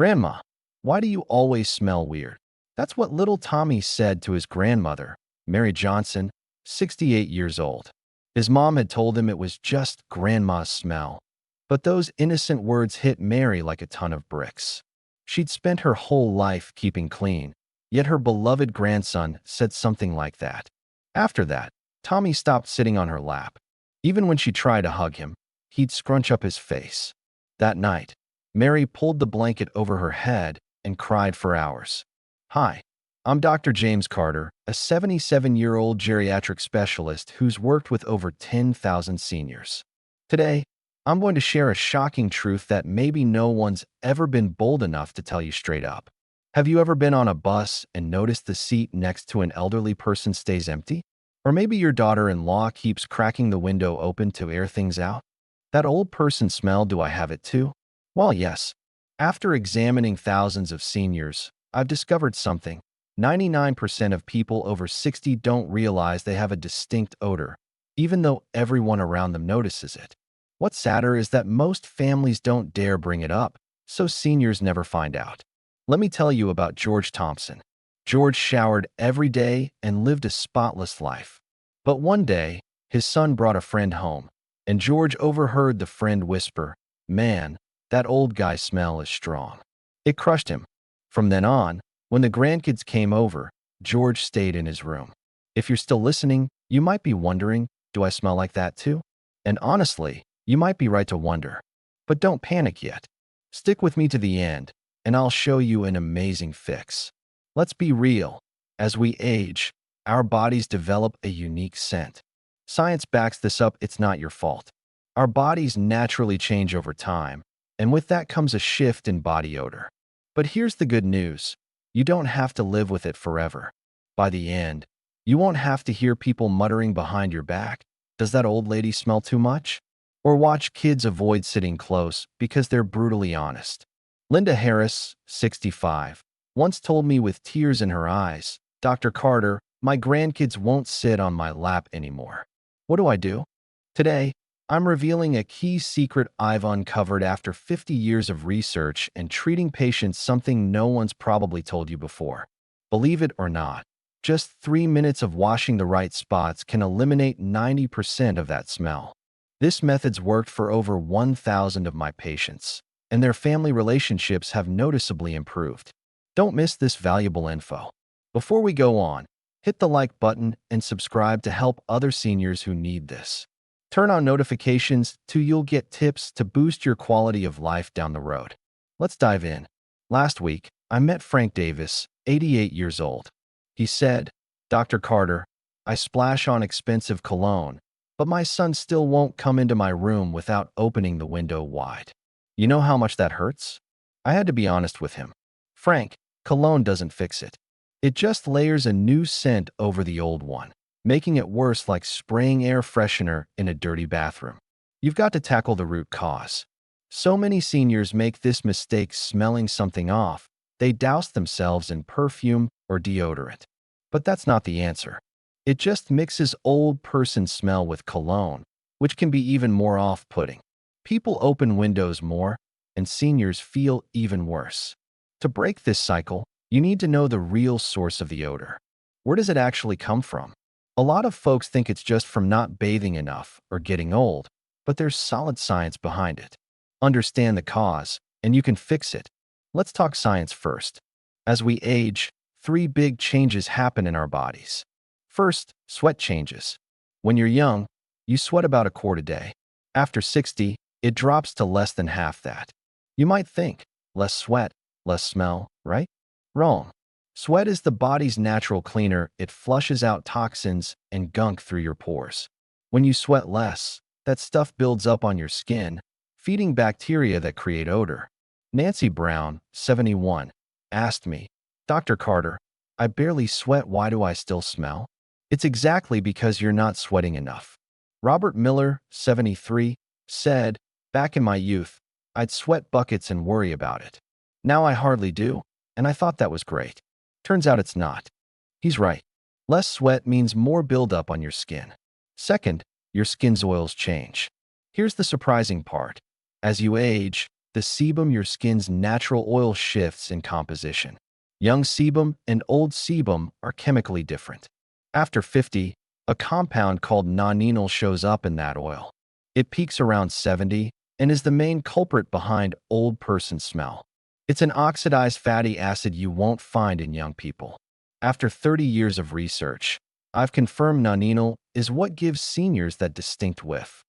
Grandma, why do you always smell weird? That's what little Tommy said to his grandmother, Mary Johnson, 68 years old. His mom had told him it was just Grandma's smell. But those innocent words hit Mary like a ton of bricks. She'd spent her whole life keeping clean, yet her beloved grandson said something like that. After that, Tommy stopped sitting on her lap. Even when she tried to hug him, he'd scrunch up his face. That night, Mary pulled the blanket over her head and cried for hours. Hi, I'm Dr. James Carter, a 77-year-old geriatric specialist who's worked with over 10,000 seniors. Today, I'm going to share a shocking truth that maybe no one's ever been bold enough to tell you straight up. Have you ever been on a bus and noticed the seat next to an elderly person stays empty? Or maybe your daughter-in-law keeps cracking the window open to air things out? That old person smell, do I have it too? Well, yes. After examining thousands of seniors, I've discovered something. 99% of people over 60 don't realize they have a distinct odor, even though everyone around them notices it. What's sadder is that most families don't dare bring it up, so seniors never find out. Let me tell you about George Thompson. George showered every day and lived a spotless life. But one day, his son brought a friend home, and George overheard the friend whisper, "Man, that old guy smell is strong." It crushed him. From then on, when the grandkids came over, George stayed in his room. If you're still listening, you might be wondering, do I smell like that too? And honestly, you might be right to wonder. But don't panic yet. Stick with me to the end, and I'll show you an amazing fix. Let's be real. As we age, our bodies develop a unique scent. Science backs this up, it's not your fault. Our bodies naturally change over time, and with that comes a shift in body odor. But here's the good news. You don't have to live with it forever. By the end, you won't have to hear people muttering behind your back, "Does that old lady smell too much?" Or watch kids avoid sitting close because they're brutally honest. Linda Harris, 65, once told me with tears in her eyes, "Dr. Carter, my grandkids won't sit on my lap anymore. What do I do?" Today, I'm revealing a key secret I've uncovered after 50 years of research and treating patients, something no one's probably told you before. Believe it or not, just 3 minutes of washing the right spots can eliminate 90% of that smell. This method's worked for over 1,000 of my patients, and their family relationships have noticeably improved. Don't miss this valuable info. Before we go on, hit the like button and subscribe to help other seniors who need this. Turn on notifications so you'll get tips to boost your quality of life down the road. Let's dive in. Last week, I met Frank Davis, 88 years old. He said, "Dr. Carter, I splash on expensive cologne, but my son still won't come into my room without opening the window wide. You know how much that hurts?" I had to be honest with him. "Frank, cologne doesn't fix it. It just layers a new scent over the old one, making it worse, like spraying air freshener in a dirty bathroom. You've got to tackle the root cause." So many seniors make this mistake smelling something off. They douse themselves in perfume or deodorant. But that's not the answer. It just mixes old person smell with cologne, which can be even more off-putting. People open windows more, and seniors feel even worse. To break this cycle, you need to know the real source of the odor. Where does it actually come from? A lot of folks think it's just from not bathing enough or getting old, but there's solid science behind it. Understand the cause, and you can fix it. Let's talk science first. As we age, 3 big changes happen in our bodies. First, sweat changes. When you're young, you sweat about a quart a day. After 60, it drops to less than half that. You might think, less sweat, less smell, right? Wrong. Sweat is the body's natural cleaner. It flushes out toxins and gunk through your pores. When you sweat less, that stuff builds up on your skin, feeding bacteria that create odor. Nancy Brown, 71, asked me, "Dr. Carter, I barely sweat. Why do I still smell?" It's exactly because you're not sweating enough. Robert Miller, 73, said, "Back in my youth, I'd sweat buckets and worry about it. Now I hardly do, and I thought that was great. Turns out it's not." He's right. Less sweat means more buildup on your skin. Second, your skin's oils change. Here's the surprising part. As you age, The sebum, your skin's natural oil, shifts in composition. Young sebum and old sebum are chemically different. After 50, a compound called nonenal shows up in that oil. It peaks around 70 and is the main culprit behind old person smell. It's an oxidized fatty acid you won't find in young people. After 30 years of research, I've confirmed nonenal is what gives seniors that distinct whiff.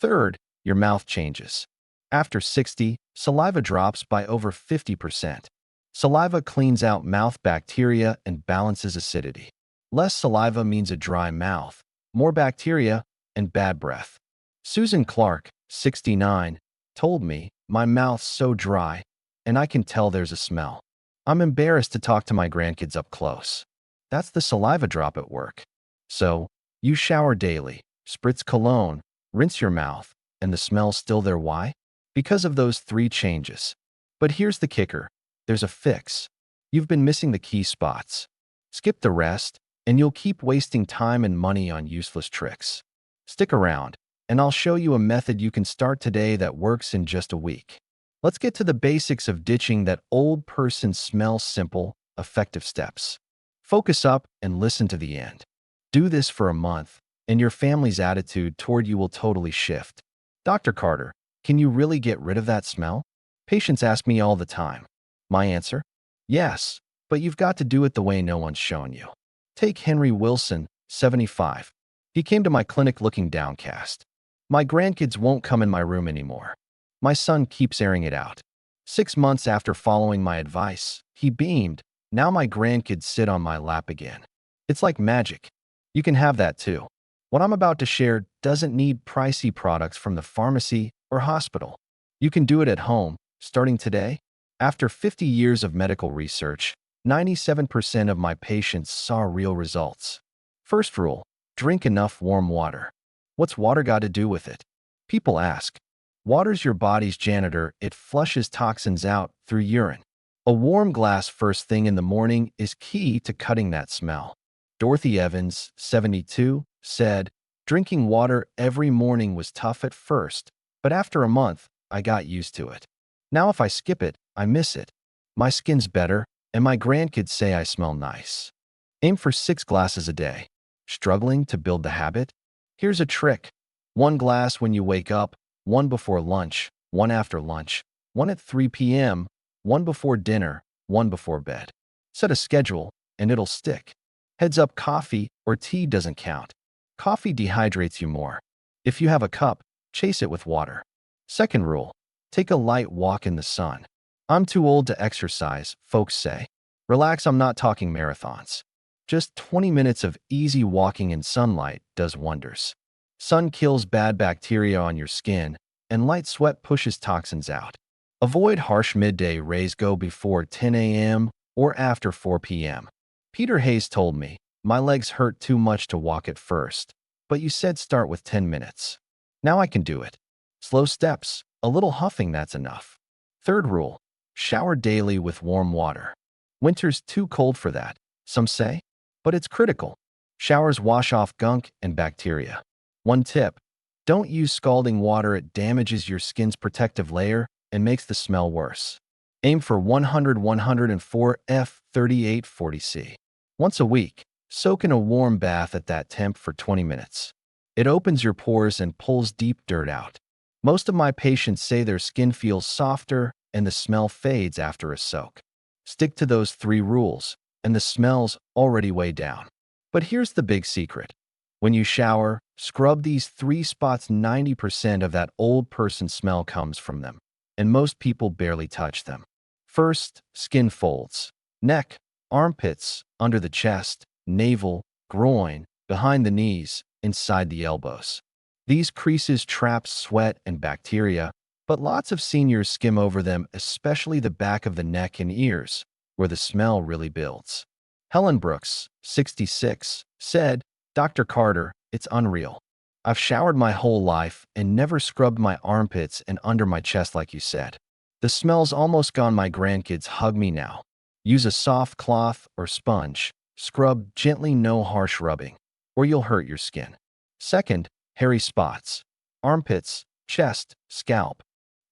Third, your mouth changes. After 60, saliva drops by over 50%. Saliva cleans out mouth bacteria and balances acidity. Less saliva means a dry mouth, more bacteria, and bad breath. Susan Clark, 69, told me, "My mouth's so dry, and I can tell there's a smell. I'm embarrassed to talk to my grandkids up close." That's the saliva drop at work. So, you shower daily, spritz cologne, rinse your mouth, and the smell's still there. Why? Because of those three changes. But here's the kicker. There's a fix. You've been missing the key spots. Skip the rest, and you'll keep wasting time and money on useless tricks. Stick around, and I'll show you a method you can start today that works in just a week. Let's get to the basics of ditching that old person smell. Simple, effective steps. Focus up and listen to the end. Do this for a month, and your family's attitude toward you will totally shift. Dr. Carter, can you really get rid of that smell? Patients ask me all the time. My answer? Yes, but you've got to do it the way no one's shown you. Take Henry Wilson, 75. He came to my clinic looking downcast. My grandkids won't come in my room anymore. My son keeps airing it out. 6 months after following my advice, he beamed. Now my grandkids sit on my lap again. It's like magic. You can have that too. What I'm about to share doesn't need pricey products from the pharmacy or hospital. You can do it at home, starting today. After 50 years of medical research, 97% of my patients saw real results. First rule, drink enough warm water. What's water got to do with it? People ask. Water's your body's janitor. It flushes toxins out through urine. A warm glass first thing in the morning is key to cutting that smell. Dorothy Evans, 72, said, "Drinking water every morning was tough at first, but after a month, I got used to it. Now if I skip it, I miss it. My skin's better, and my grandkids say I smell nice." Aim for 6 glasses a day. Struggling to build the habit? Here's a trick. 1 glass when you wake up, 1 before lunch, 1 after lunch, 1 at 3 p.m., 1 before dinner, 1 before bed. Set a schedule, and it'll stick. Heads up, coffee or tea doesn't count. Coffee dehydrates you more. If you have a cup, chase it with water. Second rule, take a light walk in the sun. I'm too old to exercise, folks say. Relax, I'm not talking marathons. Just 20 minutes of easy walking in sunlight does wonders. Sun kills bad bacteria on your skin, and light sweat pushes toxins out. Avoid harsh midday rays. Go before 10 a.m. or after 4 p.m. Peter Hayes told me, "My legs hurt too much to walk at first, but you said start with 10 minutes. Now I can do it. Slow steps, a little huffing, that's enough." Third rule, shower daily with warm water. Winter's too cold for that, some say, but it's critical. Showers wash off gunk and bacteria. One tip, don't use scalding water. It damages your skin's protective layer and makes the smell worse. Aim for 100-104 F 3840 C. Once a week, soak in a warm bath at that temp for 20 minutes. It opens your pores and pulls deep dirt out. Most of my patients say their skin feels softer and the smell fades after a soak. Stick to those 3 rules, and the smell's already way down. But here's the big secret. When you shower, scrub these 3 spots. 90% of that old person smell comes from them, and most people barely touch them. First, skin folds. Neck, armpits, under the chest, navel, groin, behind the knees, inside the elbows. These creases trap sweat and bacteria, but lots of seniors skim over them, especially the back of the neck and ears, where the smell really builds. Helen Brooks, 66, said, "Dr. Carter, it's unreal. I've showered my whole life and never scrubbed my armpits and under my chest like you said. The smell's almost gone. My grandkids hug me now." Use a soft cloth or sponge. Scrub gently, no harsh rubbing, or you'll hurt your skin. Second, hairy spots. Armpits, chest, scalp.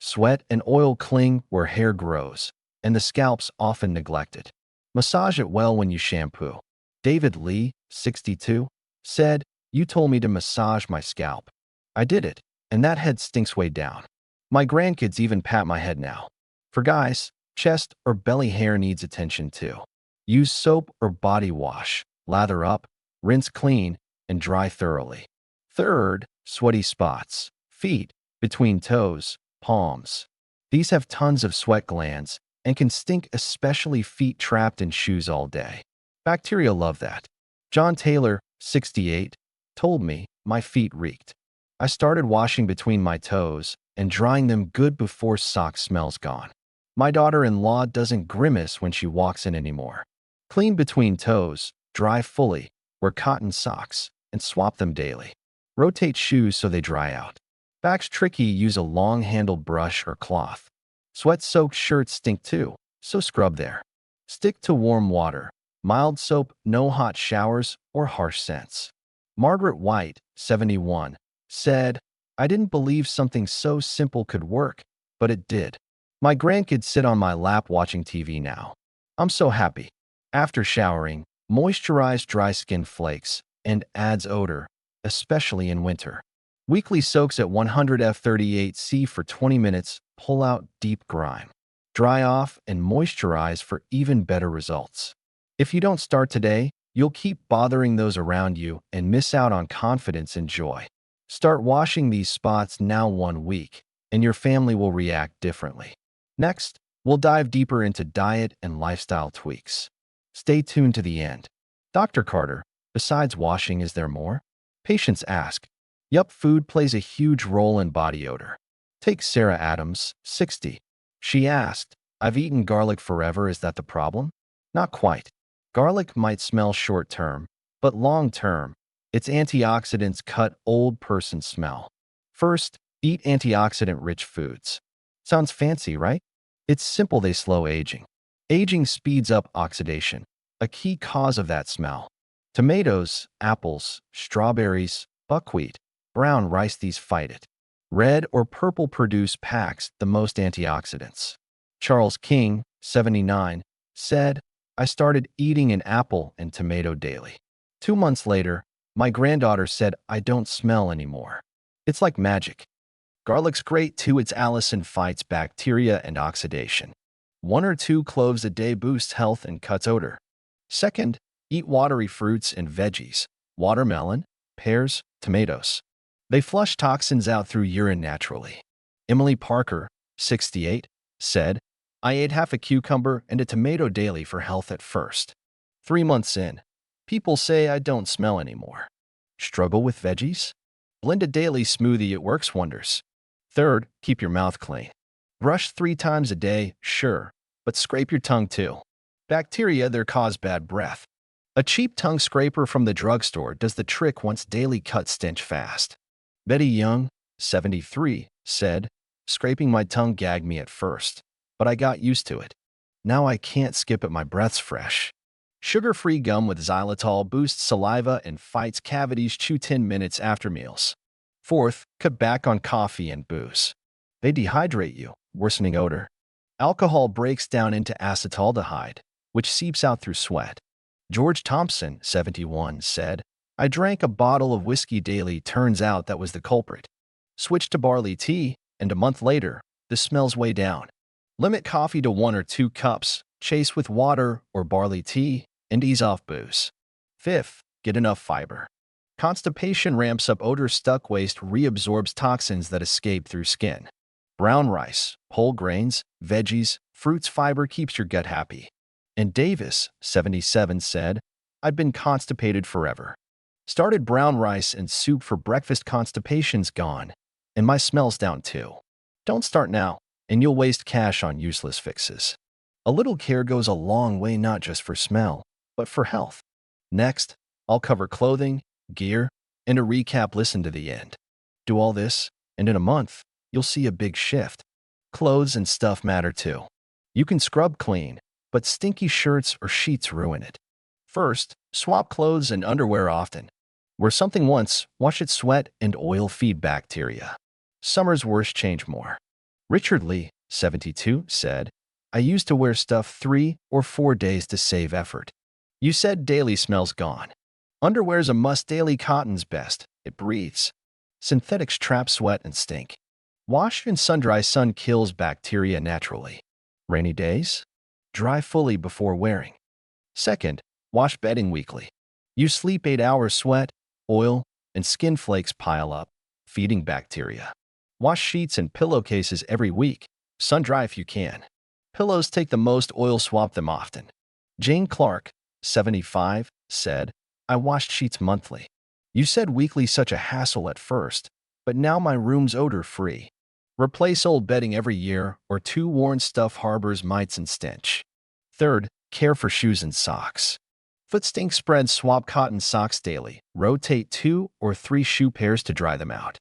Sweat and oil cling where hair grows, and the scalp's often neglected. Massage it well when you shampoo. David Lee, 62, said, "You told me to massage my scalp. I did it, and that head stinks way down. My grandkids even pat my head now." For guys, chest or belly hair needs attention too. Use soap or body wash, lather up, rinse clean, and dry thoroughly. Third, sweaty spots. Feet, between toes, palms. These have tons of sweat glands and can stink, especially feet trapped in shoes all day. Bacteria love that. John Taylor, 68, told me my feet reeked. I started washing between my toes and drying them good before sock smells gone. My daughter-in-law doesn't grimace when she walks in anymore. Clean between toes, dry fully, wear cotton socks, and swap them daily. Rotate shoes so they dry out. Back's tricky, use a long-handled brush or cloth. Sweat-soaked shirts stink too, so scrub there. Stick to warm water, mild soap, no hot showers or harsh scents. Margaret White, 71, said, "I didn't believe something so simple could work, but it did. My grandkids sit on my lap watching TV now. I'm so happy." After showering, moisturize dry skin flakes and adds odor, especially in winter. Weekly soaks at 100 F38C for 20 minutes, pull out deep grime. Dry off and moisturize for even better results. If you don't start today, you'll keep bothering those around you and miss out on confidence and joy. Start washing these spots now 1 week, and your family will react differently. Next, we'll dive deeper into diet and lifestyle tweaks. Stay tuned to the end. Dr. Carter, besides washing, is there more? Patients ask. Yup, food plays a huge role in body odor. Take Sarah Adams, 60. She asked, "I've eaten garlic forever, is that the problem?" Not quite. Garlic might smell short-term, but long-term, its antioxidants cut old person smell. First, eat antioxidant-rich foods. Sounds fancy, right? It's simple, they slow aging. Aging speeds up oxidation, a key cause of that smell. Tomatoes, apples, strawberries, buckwheat, brown rice, these fight it. Red or purple produce packs the most antioxidants. Charles King, 79, said, "I started eating an apple and tomato daily. 2 months later, my granddaughter said I don't smell anymore. It's like magic." Garlic's great too. Its allicin fights bacteria and oxidation. 1 or 2 cloves a day boosts health and cuts odor. Second, eat watery fruits and veggies. Watermelon, pears, tomatoes. They flush toxins out through urine naturally. Emily Parker, 68, said, "I ate half a cucumber and a tomato daily for health at first. 3 months in, people say I don't smell anymore." Struggle with veggies? Blend a daily smoothie, it works wonders. Third, keep your mouth clean. Brush 3 times a day, sure, but scrape your tongue too. Bacteria there cause bad breath. A cheap tongue scraper from the drugstore does the trick once daily, cut stench fast. Betty Young, 73, said, "Scraping my tongue gagged me at first, but I got used to it. Now I can't skip it, my breath's fresh." Sugar-free gum with xylitol boosts saliva and fights cavities. Chew 10 minutes after meals. Fourth, cut back on coffee and booze. They dehydrate you, worsening odor. Alcohol breaks down into acetaldehyde, which seeps out through sweat. George Thompson, 71, said, "I drank a bottle of whiskey daily. Turns out that was the culprit. Switch to barley tea, and a month later, the smell's way down." Limit coffee to 1 or 2 cups, chase with water or barley tea, and ease off booze. Fifth, get enough fiber. Constipation ramps up odor. Stuck waste reabsorbs toxins that escape through skin. Brown rice, whole grains, veggies, fruits, fiber keeps your gut happy. And Davis, 77, said, "I've been constipated forever. Started brown rice and soup for breakfast. Constipation's gone, and my smell's down too." Don't start now, and you'll waste cash on useless fixes. A little care goes a long way, not just for smell, but for health. Next, I'll cover clothing, gear, and a recap. Listen to the end. Do all this, and in a month, you'll see a big shift. Clothes and stuff matter too. You can scrub clean, but stinky shirts or sheets ruin it. First, swap clothes and underwear often. Wear something once, wash it. Sweat and oil feed bacteria. Summer's worst, change more. Richard Lee, 72, said, I used to wear stuff 3 or 4 days to save effort. You said daily smells gone. Underwear's a must daily, cotton's best. It breathes. Synthetics trap sweat and stink. Wash and sun-dry, sun kills bacteria naturally. Rainy days? Dry fully before wearing. Second, wash bedding weekly. You sleep 8 hours, sweat, oil, and skin flakes pile up, feeding bacteria. Wash sheets and pillowcases every week. Sun-dry if you can. Pillows take the most oil, swap them often. Jane Clark, 75, said, I washed sheets monthly. You said weekly, such a hassle at first, but now my room's odor-free. Replace old bedding every year, or 2 worn stuff harbors mites and stench. Third, care for shoes and socks. Foot stink spread, swap cotton socks daily. Rotate 2 or 3 shoe pairs to dry them out.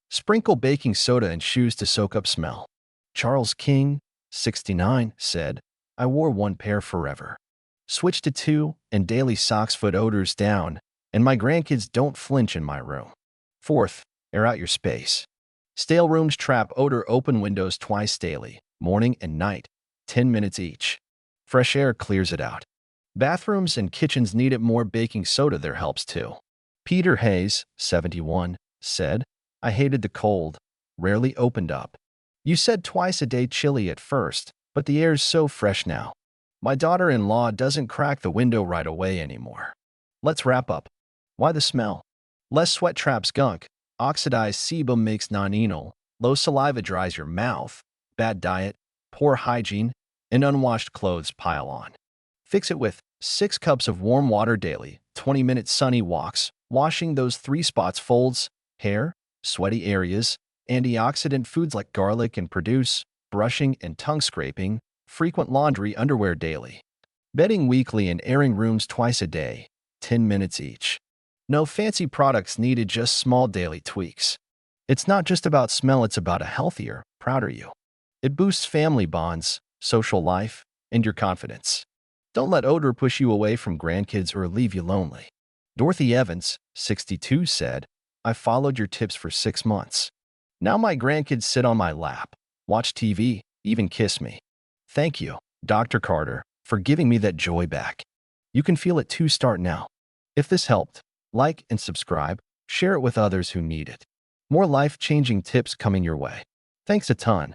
Sprinkle baking soda in shoes to soak up smell. Charles King, 69, said, I wore 1 pair forever. Switch to 2, and daily socks, foot odors down, and my grandkids don't flinch in my room. Fourth, air out your space. Stale rooms trap odor, open windows twice daily, morning and night, 10 minutes each. Fresh air clears it out. Bathrooms and kitchens need it more, baking soda there helps too. Peter Hayes, 71, said, I hated the cold, rarely opened up. You said twice a day, chilly at first, but the air's so fresh now. My daughter-in-law doesn't crack the window right away anymore. Let's wrap up. Why the smell? Less sweat traps gunk. Oxidized sebum makes non-enal. Low saliva dries your mouth. Bad diet, poor hygiene, and unwashed clothes pile on. Fix it with 6 cups of warm water daily, 20-minute sunny walks, washing those 3 spots, folds, hair, sweaty areas, antioxidant foods like garlic and produce, brushing and tongue scraping, frequent laundry, underwear daily. Bedding weekly and airing rooms twice a day, 10 minutes each. No fancy products needed, just small daily tweaks. It's not just about smell, it's about a healthier, prouder you. It boosts family bonds, social life, and your confidence. Don't let odor push you away from grandkids or leave you lonely. Dorothy Evans, 62, said, I followed your tips for 6 months. Now my grandkids sit on my lap, watch TV, even kiss me. Thank you, Dr. Carter, for giving me that joy back. You can feel it too. Start now. If this helped, like and subscribe, share it with others who need it. More life-changing tips coming your way. Thanks a ton.